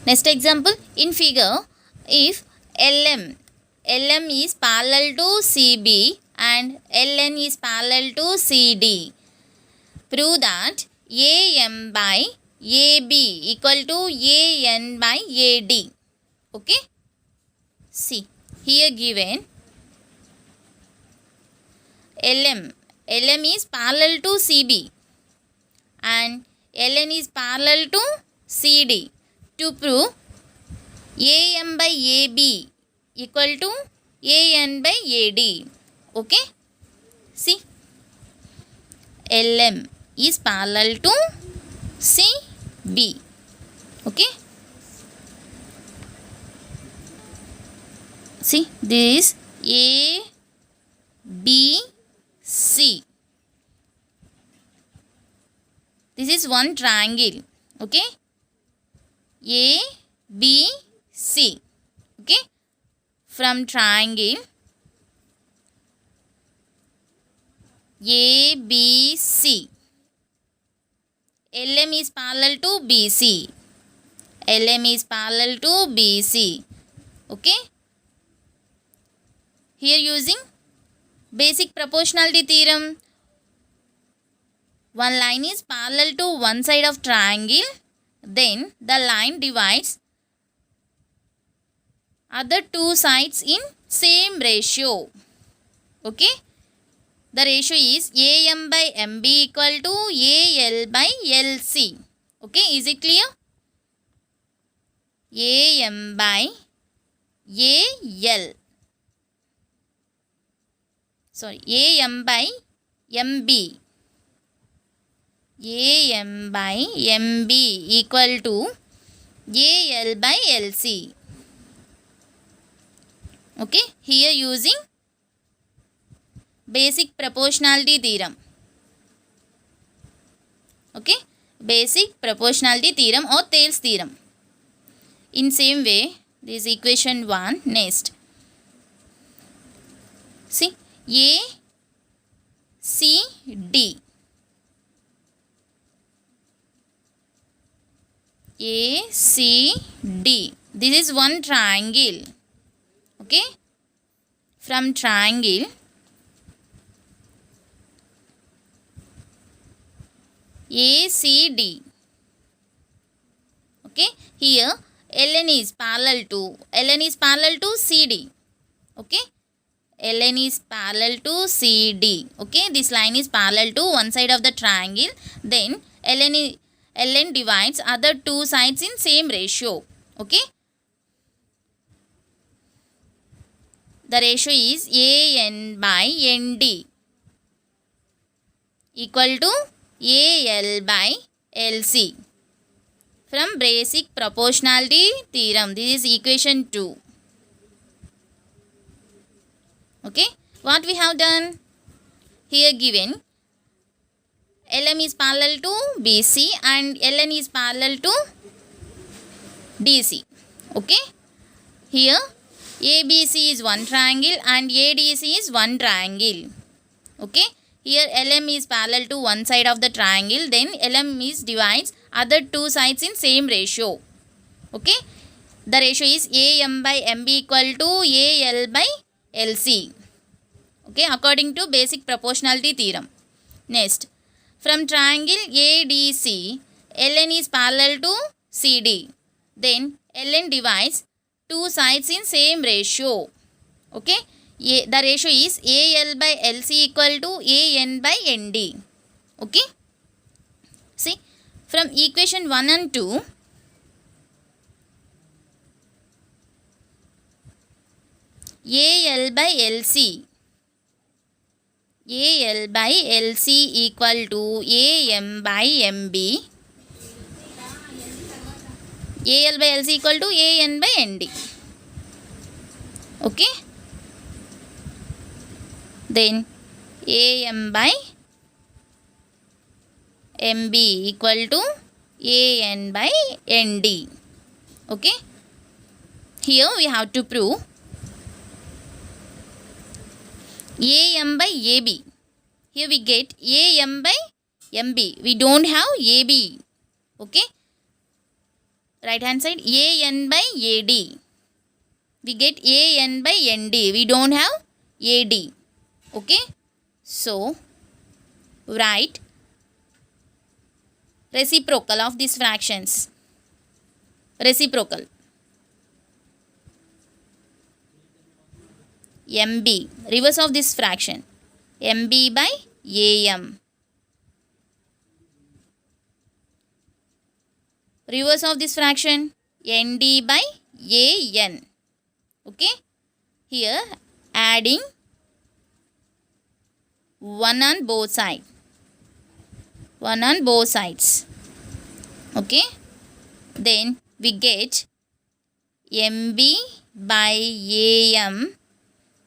Next example, in figure, if LM is parallel to CB and LN is parallel to CD, prove that AM by AB equal to AN by AD. Okay, see here given LM is parallel to CB and LN is parallel to CD. To prove AM by AB equal to AN by AD. Okay, see LM is parallel to CB. Okay, see this A B C. This is one triangle. Okay, A B C. Okay, from triangle A B C, LM is parallel to BC. LM is parallel to BC. Okay, here using basic proportionality theorem, one line is parallel to one side of triangle, then the line divides other two sides in same ratio. Okay, the ratio is AM by MB equal to AL by LC. Okay, is it clear? AM by AL. Sorry, AM by MB. AM by MB equal to AL by LC. Okay, here using basic proportionality theorem. Okay, basic proportionality theorem or Thales theorem. In same way, this equation 1. Next, see A C D. A C D. This is one triangle. Okay, from triangle ACD. Okay, here LN is parallel to CD. Okay, LN is parallel to CD. Okay, this line is parallel to one side of the triangle, then LN divides other two sides in same ratio. Okay, the ratio is AN by ND equal to AL by LC. From basic proportionality theorem, this is equation 2. Okay, what we have done? Here given LM is parallel to BC and LN is parallel to DC. Okay, here ABC is one triangle and ADC is one triangle. Okay, here LM is parallel to one side of the triangle, then LM is divides other two sides in same ratio. Okay, the ratio is AM by MB equal to AL by LC. Okay, according to basic proportionality theorem. Next, from triangle ADC, LN is parallel to CD. Then LN divides two sides in same ratio. Okay, the ratio is AL by LC equal to AN by ND. Okay, see from equation 1 and 2, AL by LC equal to AM by MB. AL by LC equal to AN by ND. Okay, then AM by MB equal to AN by ND. Okay, here we have to prove AM by AB. Here we get AM by MB. We don't have AB. Okay, right hand side, AN by AD. We get AN by ND. We don't have AD. Okay. So, write reciprocal of these fractions. Reciprocal. MB. Reverse of this fraction. MB by AM. Reverse of this fraction. ND by AN. Okay. Here adding 1 on both sides. 1 on both sides. Okay. Then we get MB by AM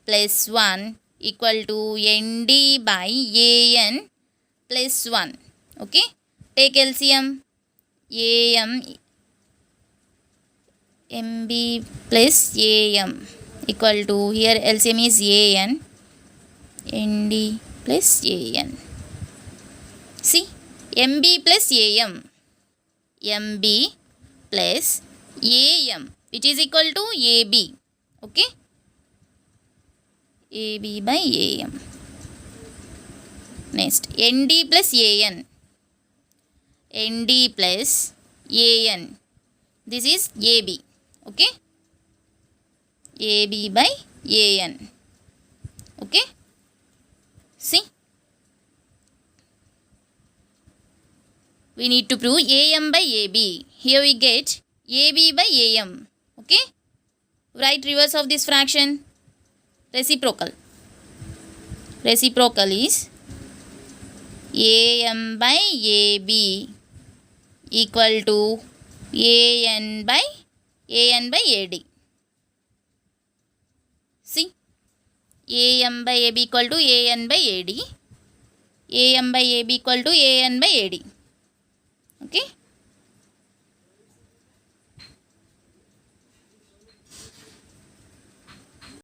plus 1 equal to ND by AN plus 1. Okay. Take LCM. AM MB plus AM equal to, here LCM is AN, ND plus AN. See, MB plus AM. MB plus AM, which is equal to AB. Okay. AB by AM. Next, ND plus AN. ND plus AN. This is AB. Okay. AB by AN. Okay. See. We need to prove AM by AB. Here we get AB by AM. Okay. Write reverse of this fraction. Reciprocal. Reciprocal is AM by AB equal to AN by AD. See, AM by AB equal to AN by AD. AM by AB equal to AN by AD. Okay.